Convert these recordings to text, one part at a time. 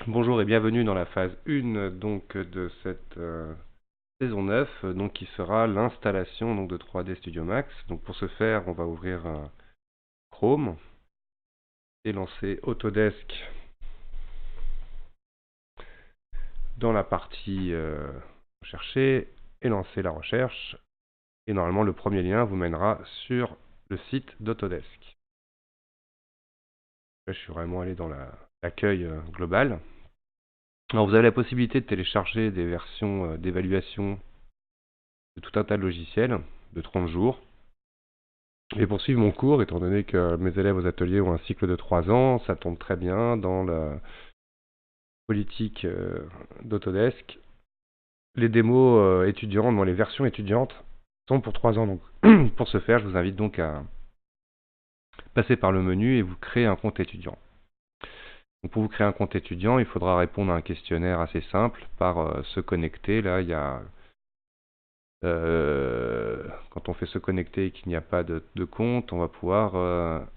Bonjour et bienvenue dans la phase 1 donc de cette saison 9 donc qui sera l'installation donc de 3D Studio Max. Donc pour ce faire, on va ouvrir Chrome et lancer Autodesk dans la partie rechercher et lancer la recherche. Et normalement, le premier lien vous mènera sur le site d'Autodesk. Là, je suis vraiment allé dans l'accueil global. Alors, vous avez la possibilité de télécharger des versions d'évaluation de tout un tas de logiciels de 30 jours. Et pour suivre mon cours, étant donné que mes élèves aux ateliers ont un cycle de 3 ans, ça tombe très bien dans la politique d'Autodesk. Les démos étudiantes, les versions étudiantes sont pour 3 ans. Donc, pour ce faire, je vous invite donc à passer par le menu et vous créer un compte étudiant. Donc, pour vous créer un compte étudiant, il faudra répondre à un questionnaire assez simple par se connecter. Là, il y a quand on fait se connecter et qu'il n'y a pas de compte, on va pouvoir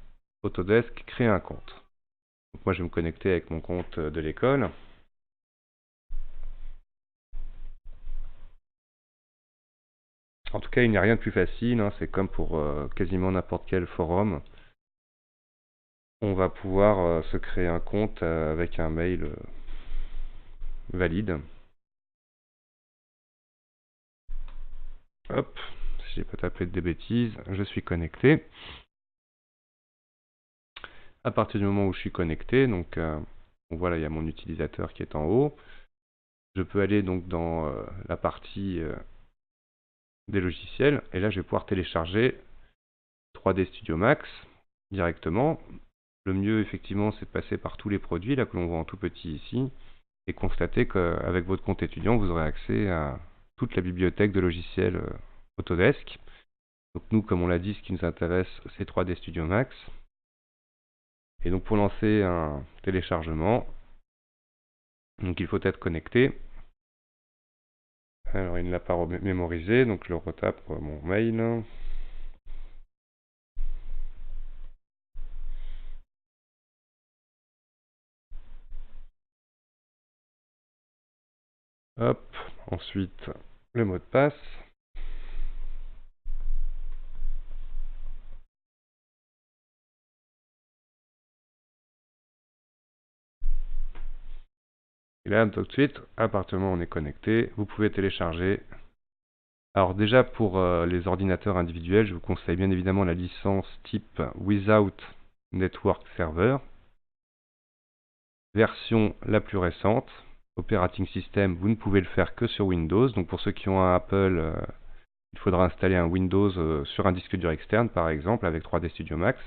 Autodesk créer un compte. Donc moi je vais me connecter avec mon compte de l'école. En tout cas, il n'y a rien de plus facile, hein, c'est comme pour quasiment n'importe quel forum. On va pouvoir se créer un compte avec un mail valide. Hop, si j'ai pas tapé des bêtises, je suis connecté. À partir du moment où je suis connecté, donc voilà, il y a mon utilisateur qui est en haut. Je peux aller donc dans la partie des logiciels, et là je vais pouvoir télécharger 3D Studio Max directement. Le mieux effectivement c'est de passer par tous les produits là que l'on voit en tout petit ici et constater qu'avec votre compte étudiant vous aurez accès à toute la bibliothèque de logiciels Autodesk. Donc nous, comme on l'a dit, ce qui nous intéresse c'est 3D Studio Max. Et donc pour lancer un téléchargement, donc il faut être connecté. Alors il ne l'a pas mémorisé, donc je retape mon mail. Hop, ensuite le mot de passe. Et là, tout de suite, à partir du moment où on est connecté, vous pouvez télécharger. Alors déjà, pour les ordinateurs individuels, je vous conseille bien évidemment la licence type Without Network Server. Version la plus récente. Operating System, vous ne pouvez le faire que sur Windows. Donc pour ceux qui ont un Apple, il faudra installer un Windows sur un disque dur externe, par exemple, avec 3D Studio Max.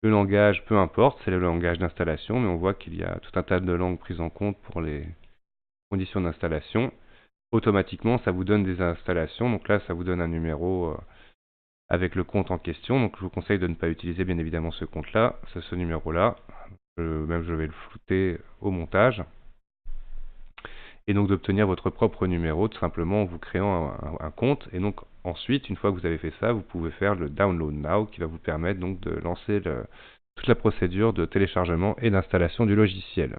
Le langage, peu importe, c'est le langage d'installation, mais on voit qu'il y a tout un tas de langues prises en compte pour les conditions d'installation. Automatiquement, ça vous donne des installations. Donc là, ça vous donne un numéro avec le compte en question. Donc je vous conseille de ne pas utiliser bien évidemment ce compte-là, c'est ce numéro-là. Même je vais le flouter au montage. Et donc d'obtenir votre propre numéro tout simplement en vous créant un compte. Et donc ensuite, une fois que vous avez fait ça, vous pouvez faire le Download Now qui va vous permettre donc de lancer toute la procédure de téléchargement et d'installation du logiciel.